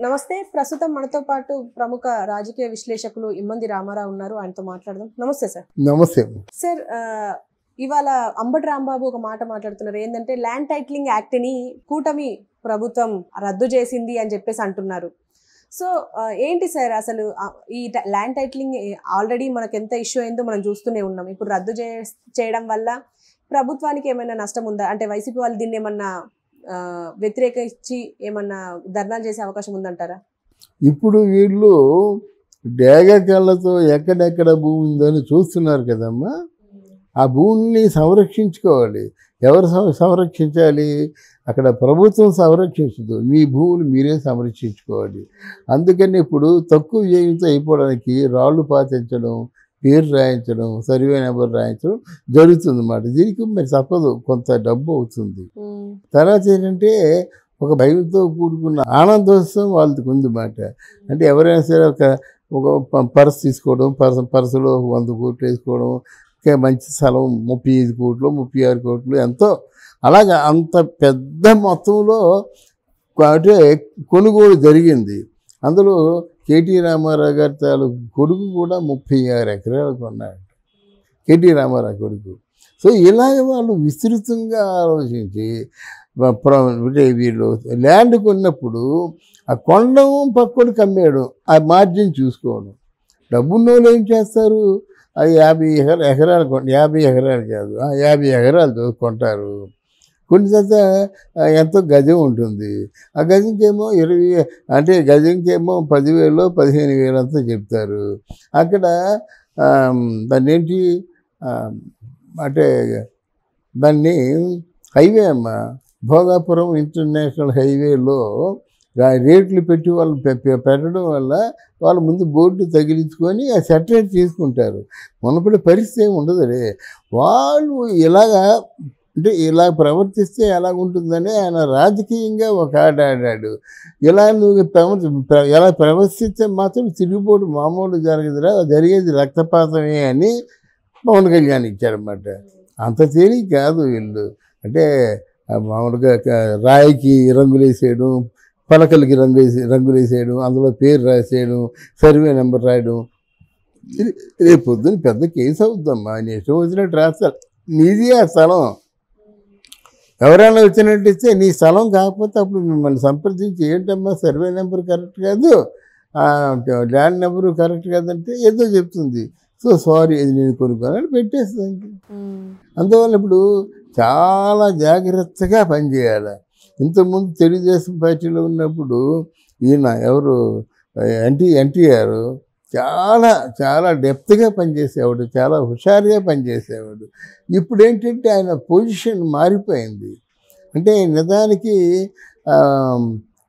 నమస్తే. ప్రస్తుతం మనతో పాటు ప్రముఖ రాజకీయ విశ్లేషకులు ఇమ్మంది రామారావు ఉన్నారు. ఆయనతో మాట్లాడదాం. నమస్తే సార్. నమస్తే సార్, ఇవాళ అంబటి రాంబాబు ఒక మాట మాట్లాడుతున్నారు. ఏంటంటే ల్యాండ్ టైటిలింగ్ యాక్ట్ని కూటమి ప్రభుత్వం రద్దు చేసింది అని చెప్పేసి అంటున్నారు. సో ఏంటి సార్ అసలు ఈ ల్యాండ్ టైటిలింగ్ ఆల్రెడీ మనకు ఎంత ఇష్యూ అయిందో మనం చూస్తూనే ఉన్నాం. ఇప్పుడు రద్దు చేయడం వల్ల ప్రభుత్వానికి ఏమైనా నష్టం ఉందా? అంటే వైసీపీ వాళ్ళు దీన్ని ఏమన్నా వ్యతిరేకించి ఏమన్నా ధర్నాలు చేసే అవకాశం ఉందంటారా? ఇప్పుడు వీళ్ళు డేగ కళ్ళతో ఎక్కడెక్కడ భూమి ఉందని చూస్తున్నారు కదమ్మా. ఆ భూమిని సంరక్షించుకోవాలి. ఎవరు సంరక్షించాలి? అక్కడ ప్రభుత్వం సంరక్షించదు, మీ భూములు మీరే సంరక్షించుకోవాలి. అందుకని ఇప్పుడు తక్కువ వ్యయంతో అయిపోవడానికి రాళ్ళు పాతించడం, పేరు రాయించడం, సర్వే నెంబర్ రాయించడం జరుగుతుంది అన్నమాట. దీనికి మరి తప్పదు, కొంత డబ్బు అవుతుంది. తర్వాత ఏంటంటే ఒక భయంతో కూడుకున్న ఆనందోత్సవం వాళ్ళకి ఉందన్నమాట. అంటే ఎవరైనా సరే ఒక పర్స్ తీసుకోవడం, పర్సులో 100 కోట్లు వేసుకోవడం, మంచి స్థలం 35 కోట్లు 36 కోట్లు ఎంతో, అలాగా అంత పెద్ద మొత్తంలో అంటే కొనుగోలు జరిగింది. అందులో కేటీ రామారావు గారి తాలూకు కొడుకు కూడా 36 ఎకరాలు కొన్నాడు, కేటీ రామారావు కొడుకు. సో ఇలాగ వాళ్ళు విస్తృతంగా ఆలోచించి అంటే వీళ్ళు ల్యాండ్ కొన్నప్పుడు ఆ కొండం పక్కడికి అమ్మేయడం, ఆ మార్జిన్ చూసుకోవడం. డబ్బున్నోళ్ళు ఏం చేస్తారు? అది 50 ఎకరాలు 50 ఎకరాలు కాదు, 50 ఎకరాలు కొంటారు. కొన్ని తర్వాత ఎంతో గజం ఉంటుంది. ఆ గజంకేమో 20, అంటే గజంకేమో 10,000 15,000 అంతా చెప్తారు. అక్కడ దాన్ని ఏంటి అంటే దాన్ని హైవే అమ్మ, భోగాపురం ఇంటర్నేషనల్ హైవేలో రేట్లు పెట్టి వాళ్ళు పెట్టడం వల్ల వాళ్ళు ముందు బోర్డు తగిలించుకొని ఆ సెటరేట్ చేసుకుంటారు. మునపటి పరిస్థితి ఏమి ఉండదులే. వాళ్ళు ఇలాగా అంటే ఇలా ప్రవర్తిస్తే ఎలాగుంటుందని ఆయన రాజకీయంగా ఒక ఆట ఆడాడు. ఇలా నువ్వు ఎలా ప్రవర్తిస్తే మాత్రం తిరుగుబోటు మామూలు జరగదురా, జరిగేది రక్తపాతమే అని పవన్ కళ్యాణ్ ఇచ్చారన్నమాట. అంత తేలిక కాదు వీళ్ళు. అంటే మామూలుగా రాయికి రంగులేసేయడం, పలకలకి రంగులేసేయడం, అందులో పేరు రాసేయడం, సర్వే నెంబర్ రాయడం, రేపు పొద్దున పెద్ద కేసు అవుద్దమ్మా. నేను ఇష్టం వచ్చినట్టు రాస్తారు. నీది ఆ స్థలం, ఎవరైనా వచ్చినట్టు ఇస్తే నీ స్థలం కాకపోతే అప్పుడు మిమ్మల్ని సంప్రదించి ఏంటమ్మా సర్వే నెంబర్ కరెక్ట్ కాదు, ల్యాండ్ నెంబరు కరెక్ట్ కాదంటే ఏదో చెప్తుంది. సో సారీ, ఇది నేను కొనుక్కోవాలని పెట్టేస్తుంది. అందువల్ల ఇప్పుడు చాలా జాగ్రత్తగా పనిచేయాలి. ఇంతకుముందు తెలుగుదేశం పార్టీలో ఉన్నప్పుడు ఈయన ఎవరు ఎన్టీఆర్ చాలా చాలా డెప్త్గా పనిచేసేవాడు, చాలా హుషారుగా పనిచేసేవాడు. ఇప్పుడు ఏంటంటే ఆయన పొజిషన్ మారిపోయింది. అంటే నిజానికి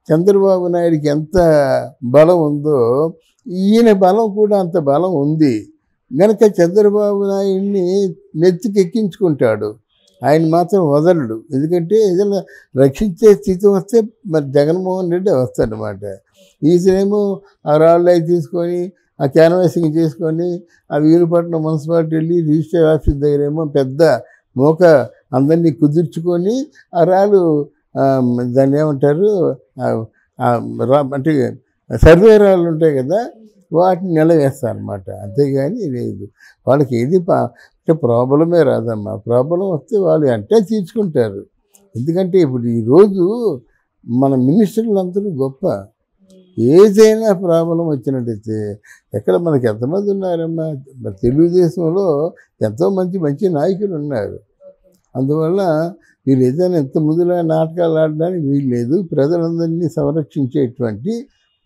చంద్రబాబు నాయుడికి ఎంత బలం ఉందో ఈయన బలం కూడా అంత బలం ఉంది. కనుక చంద్రబాబు నాయుడిని నెత్తికెక్కించుకుంటాడు, ఆయన మాత్రం వదలడు. ఎందుకంటే ఏదైనా రక్షించే స్థితి వస్తే మరి జగన్మోహన్ రెడ్డి వస్తాడనమాట. ఈయనేమో ఆ రాళ్ళు అవి తీసుకొని ఆ క్యాన్వాసింగ్ చేసుకొని ఆ వీలుపట్నం మున్సిపాలిటీ వెళ్ళి రిజిస్టర్ ఆఫీస్ దగ్గర ఏమో పెద్ద మోక అందరినీ కుదుర్చుకొని ఆ రాళ్ళు దాన్ని ఏమంటారు అంటే సర్వే రాళ్ళు ఉంటాయి కదా, వాటిని నిలవేస్తారన్నమాట. అంతేగాని లేదు, వాళ్ళకి ఏది అంటే ప్రాబ్లమే రాదమ్మా. ప్రాబ్లం వస్తే వాళ్ళు అంటే తీర్చుకుంటారు. ఎందుకంటే ఇప్పుడు ఈరోజు మన మినిస్టర్లు అందరూ గొప్ప. ఏదైనా ప్రాబ్లం వచ్చినట్టయితే ఎక్కడ మనకి ఎంతమంది ఉన్నారమ్మా, మరి తెలుగుదేశంలో ఎంతో మంచి నాయకులు ఉన్నారు. అందువల్ల వీళ్ళు ఏదైనా ఎంత ముందులా నాటకాలు ఆడడానికి వీలు లేదు. ప్రజలందరినీ సంరక్షించేటువంటి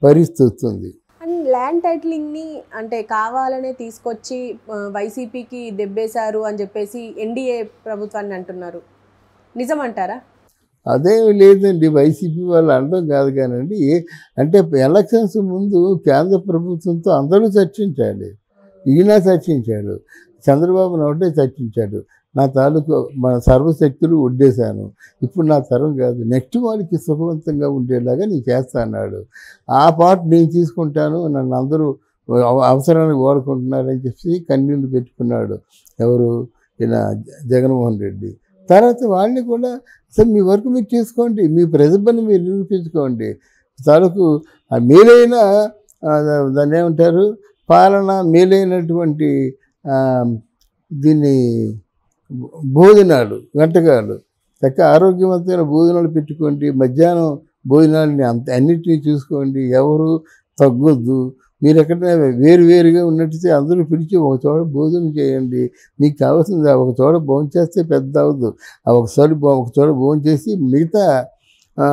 పరిస్థితి ఉంది. అండ్ ల్యాండ్ టైటిలింగ్ని అంటే కావాలనే తీసుకొచ్చి వైసీపీకి దెబ్బేశారు అని చెప్పేసి ఎన్డీఏ ప్రభుత్వాన్ని అంటున్నారు. నిజమంటారా? అదేమి లేదండి, వైసీపీ వాళ్ళు అనడం కాదు కానండి. అంటే ఎలక్షన్స్ ముందు కేంద్ర ప్రభుత్వంతో అందరూ చర్చించాలి. ఈయన చర్చించాడు, చంద్రబాబును ఒకటే చర్చించాడు. నా తాలూకు మన సర్వశక్తులు ఒడ్డేశాను, ఇప్పుడు నా తరం కాదు, నెక్స్ట్ వాళ్ళకి సుఖవంతంగా ఉండేలాగా నేను చేస్తా అన్నాడు. ఆ పార్ట్ నేను తీసుకుంటాను, నన్ను అందరూ అవసరానికి వాడుకుంటున్నారని చెప్పి కన్నీళ్ళు పెట్టుకున్నాడు ఎవరు, ఈయన జగన్మోహన్ రెడ్డి. తర్వాత వాళ్ళని కూడా సార్ మీ వర్క్ మీరు చేసుకోండి, మీ ప్రతిభను మీరు నిరూపించుకోండి, తాలూకు ఆ మేలైన దాన్ని ఏమంటారు పాలన మేలైనటువంటి ఆ, దీన్ని భోజనాలు వంటకాలు చక్క ఆరోగ్యవంతమైన భోజనాలు పెట్టుకోండి, మధ్యాహ్నం భోజనాలని అన్నిటినీ చూసుకోండి, ఎవరు తగ్గొద్దు. మీరు ఎక్కడైనా వేరువేరుగా ఉన్నట్టయితే అందరూ పిలిచి ఒక చోట భోజనం చేయండి. మీకు కావాల్సింది ఒక చోట భోజనం చేస్తే పెద్ద అవ్వదు. ఒక చోట భోజనం చేసి మిగతా ఆ,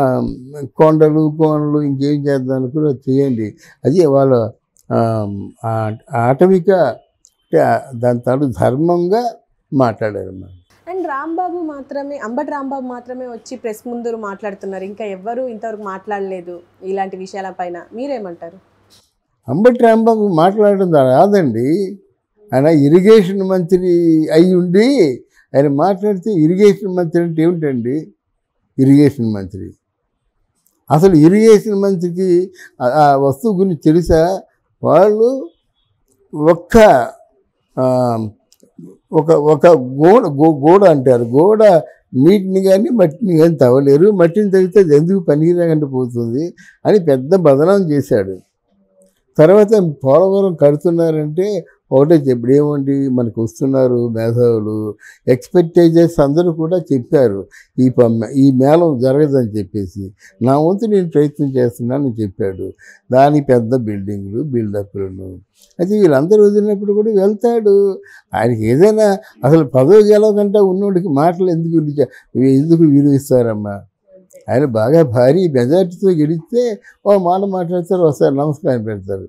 కొండలు కోనలు ఇంకేం చేద్దాం కూడా చేయండి. అది వాళ్ళ ఆటవిక అంటే దాని తాను ధర్మంగా మాట్లాడారు అన్నమాట. అండ్ రాంబాబు మాత్రమే, అంబటి రాంబాబు మాత్రమే వచ్చి ప్రెస్ ముందు మాట్లాడుతున్నారు, ఇంకా ఎవ్వరూ ఇంతవరకు మాట్లాడలేదు ఇలాంటి విషయాలపైన. మీరేమంటారు? అంబటి రాంబాబు మాట్లాడడం రాదండి. ఆయన ఇరిగేషన్ మంత్రి అయి ఉండి ఆయన మాట్లాడితే ఇరిగేషన్ మంత్రి అంటే ఏమిటండి? ఇరిగేషన్ మంత్రి అసలు ఇరిగేషన్ మంత్రికి ఆ వస్తువు గురించి తెలుసా? వాళ్ళు ఒక్క ఒక గోడ అంటారు, గోడ నీటిని కానీ మట్టిని కానీ తవ్వలేరు, మట్టిని తగ్గితే అది ఎందుకు పనికిరాకుండా పోతుంది అని పెద్ద బదనాం చేశాడు. తర్వాత పోలవరం కడుతున్నారంటే ఒకటే చెప్పాడు, ఏమండి మనకు వస్తున్నారు మేధావులు, ఎక్స్పెక్టేజెస్ అందరూ కూడా చెప్పారు ఈ మేళం జరగదని చెప్పేసి, నా వంతు నేను ప్రయత్నం చేస్తున్నానని చెప్పాడు. దాని పెద్ద బిల్డింగ్లు బిల్డప్లను అయితే వీళ్ళందరూ వదిలినప్పుడు కూడా వెళ్తాడు. ఆయనకి ఏదైనా అసలు పదవి గెలవకంటే ఉన్నోడికి మాటలు ఎందుకు విలువిస్తారమ్మా? ఆయన బాగా భారీ మెజార్టీతో గెలిస్తే ఓ మాట మాట్లాడతారు, వస్తారు నమస్కారం పెడతారు.